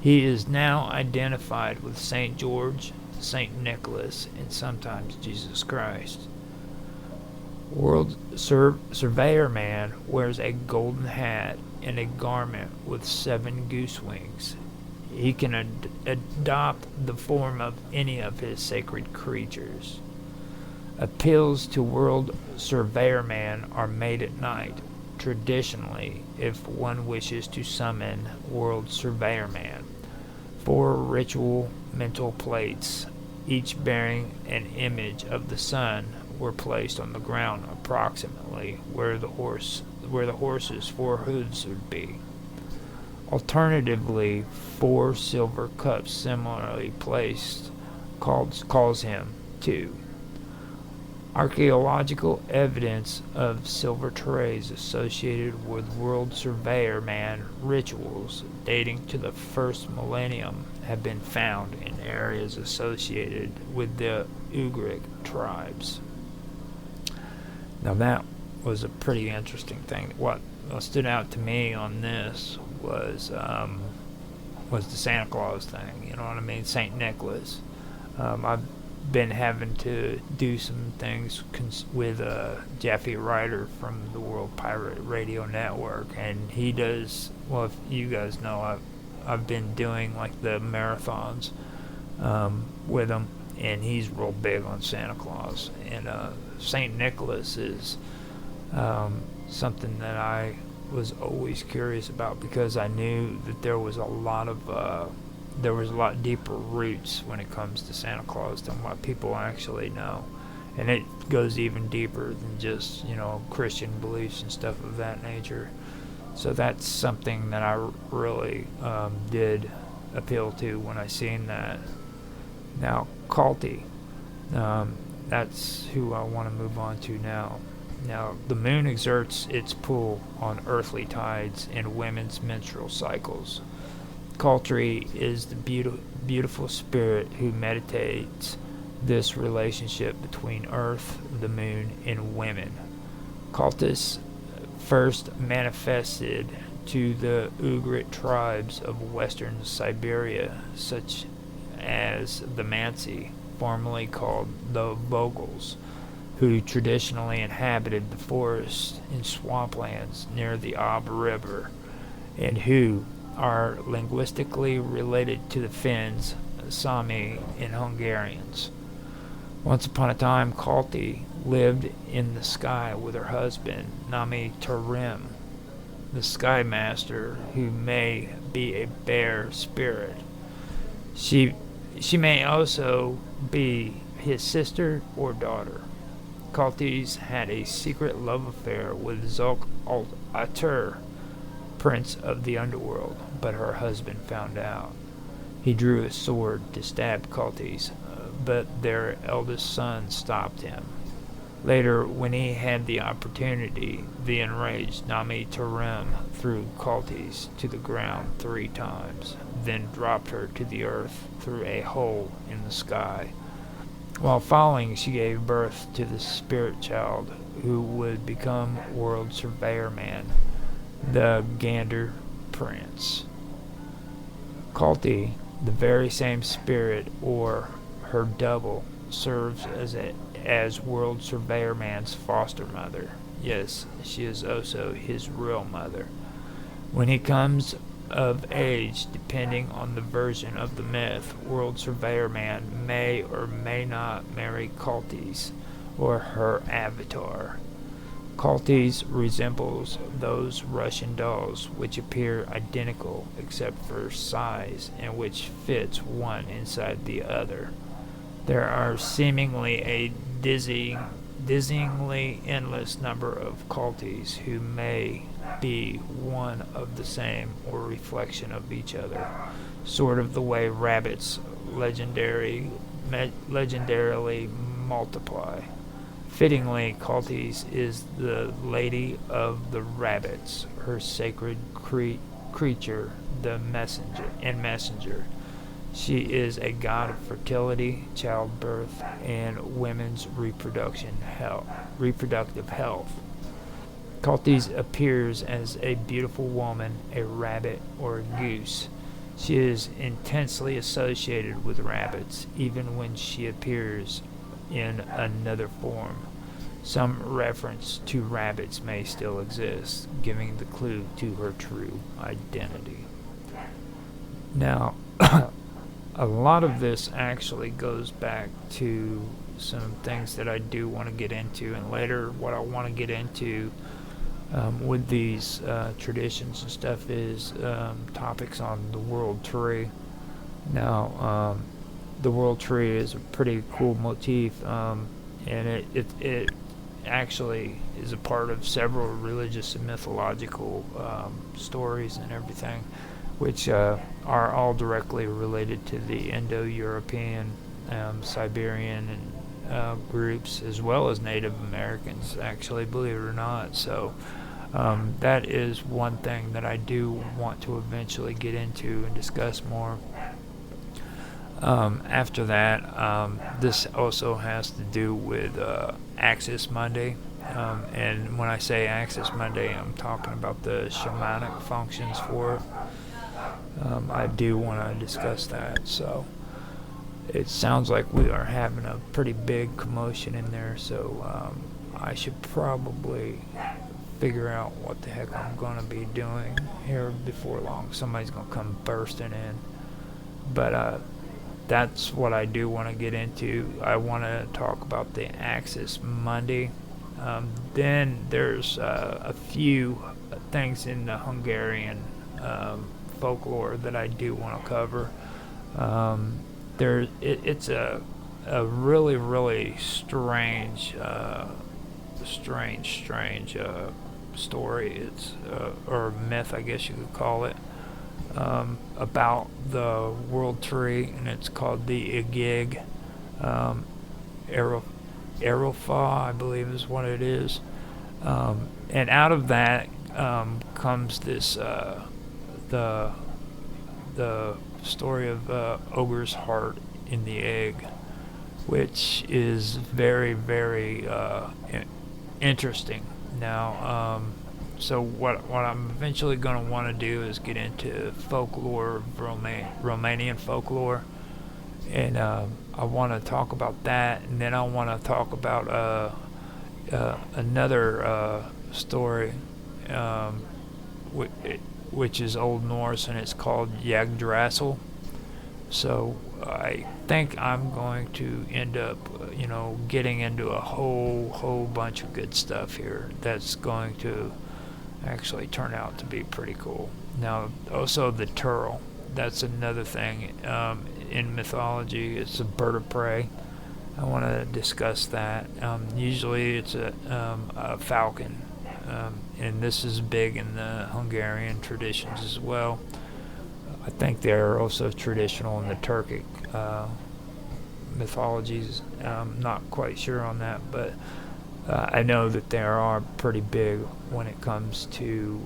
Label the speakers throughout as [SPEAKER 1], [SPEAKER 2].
[SPEAKER 1] He is now identified with St. George, St. Nicholas, and sometimes Jesus Christ. World Surveyor Man wears a golden hat and a garment with 7 goose wings. He can adopt the form of any of his sacred creatures. Appeals to World Surveyor Man are made at night, traditionally, if one wishes to summon World Surveyor Man. 4 ritual mental plates, each bearing an image of the sun, were placed on the ground approximately where the horse's 4 hooves would be. Alternatively, 4 silver cups similarly placed calls him too. Archaeological evidence of silver trays associated with World Surveyor Man rituals dating to the first millennium have been found in areas associated with the Ugric tribes. Now that was a pretty interesting thing. What stood out to me on this was the Santa Claus thing. You know what I mean? St. Nicholas. I've been having to do some things with Jeffy Ryder from the World Pirate Radio Network, and he does. Well, if you guys know, I've been doing like the marathons with him, and he's real big on Santa Claus. And St. Nicholas is something that I was always curious about, because I knew that there was a lot deeper roots when it comes to Santa Claus than what people actually know. And it goes even deeper than just, Christian beliefs and stuff of that nature. So that's something that I really did appeal to when I seen that. Now, culty. That's who I want to move on to now. Now, the moon exerts its pull on earthly tides and women's menstrual cycles. Culty is the beautiful spirit who meditates this relationship between Earth, the moon, and women. Cultists first manifested to the Ugric tribes of western Siberia, such as the Mansi, formerly called the Vogels, who traditionally inhabited the forests and swamplands near the Ob River, and who are linguistically related to the Finns, Sami, and Hungarians. Once upon a time, Culti lived in the sky with her husband, Nami Tarim, the Sky Master, who may be a bear spirit. She may also be his sister or daughter. Cultis had a secret love affair with Zulk Atur, prince of the underworld, but her husband found out. He drew a sword to stab Cultis, but their eldest son stopped him. Later, when he had the opportunity, the enraged Nami Tarim threw Cultis to the ground 3 times, then dropped her to the earth through a hole in the sky. While falling, she gave birth to the spirit child who would become World Surveyor Man, the Gander Prince. Culti, the very same spirit or her double, serves as World Surveyor Man's foster mother. Yes, she is also his real mother. When he comes of age, depending on the version of the myth, World Surveyor Man may or may not marry Cultis or her avatar. Cultis resembles those Russian dolls which appear identical except for size, and which fits one inside the other. There are seemingly a dizzyingly endless number of Cultis who may be one of the same or reflection of each other, sort of the way rabbits legendarily multiply. Fittingly, Cultis is the Lady of the Rabbits, her sacred creature, the messenger. She is a god of fertility, childbirth, and women's reproductive health. Cultis appears as a beautiful woman, a rabbit, or a goose. She is intensely associated with rabbits, even when she appears in another form. Some reference to rabbits may still exist, giving the clue to her true identity. Now, a lot of this actually goes back to some things that I do want to get into, and later what I want to get into with these traditions and stuff is topics on the world tree. Now, the world tree is a pretty cool motif, and it actually is a part of several religious and mythological stories and everything, which are all directly related to the Indo-European, Siberian, and groups, as well as Native Americans, actually, believe it or not. So that is one thing that I do want to eventually get into and discuss more. After that, this also has to do with Axis Monday. And when I say Axis Monday, I'm talking about the shamanic functions for it. I do want to discuss that. So it sounds like we are having a pretty big commotion in there. So I should probably figure out what the heck I'm going to be doing here before long. Somebody's going to come bursting in. But that's what I do want to get into. I want to talk about the Axis Monday. Then there's a few things in the Hungarian folklore that I do want to cover. It's a really, really strange story. It's or myth, I guess you could call it, about the world tree, and it's called the Igig. Aerofa, I believe, is what it is. And out of that comes this the story of Ogre's heart in the egg, which is very, very interesting. Now, so what I'm eventually going to want to do is get into folklore, Romanian folklore, and I want to talk about that, and then I want to talk about another story, which is Old Norse, and it's called Yggdrasil. So I think I'm going to end up, getting into a whole bunch of good stuff here that's going to actually turn out to be pretty cool. Now, also the turtle. That's another thing in mythology. It's a bird of prey. I want to discuss that. Usually it's a falcon, and this is big in the Hungarian traditions as well. I think they're also traditional in the Turkic mythologies. I'm not quite sure on that, but I know that they are pretty big when it comes to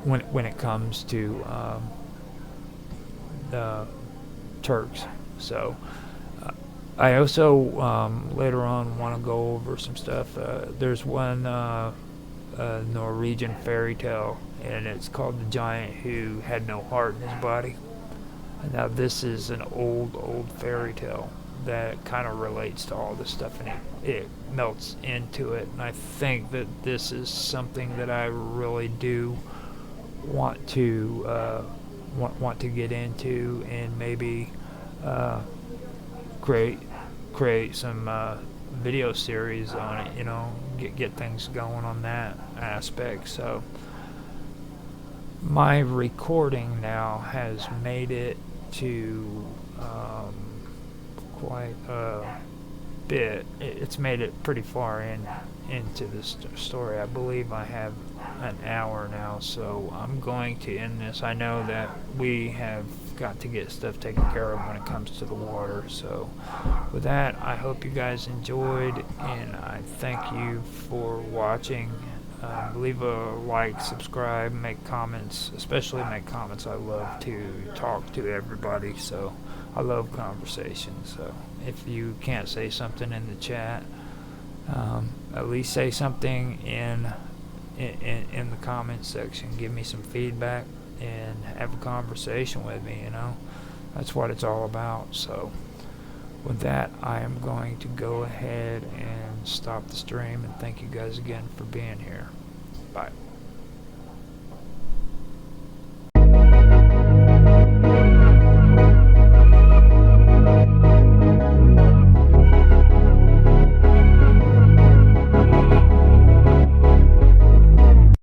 [SPEAKER 1] when it comes to the Turks. So I also later on want to go over some stuff. There's one Norwegian fairy tale, and it's called The Giant Who Had No Heart in His Body. Now this is an old fairy tale that kind of relates to all this stuff, and it melts into it. And I think that this is something that I really do want to get into, and maybe create some video series on it. Get things going on that aspect. So my recording now has made it to quite a bit. It's made it pretty far into this story. I believe I have an hour now, so I'm going to end this. I know that we have got to get stuff taken care of when it comes to the water. So with that, I hope you guys enjoyed, and I thank you for watching. Leave a like, subscribe, make comments, especially make comments. I love to talk to everybody, so I love conversations. So if you can't say something in the chat, at least say something in the comments section. Give me some feedback. and have a conversation with me, That's what it's all about. So with that, I am going to go ahead and stop the stream, and thank you guys again for being here. Bye.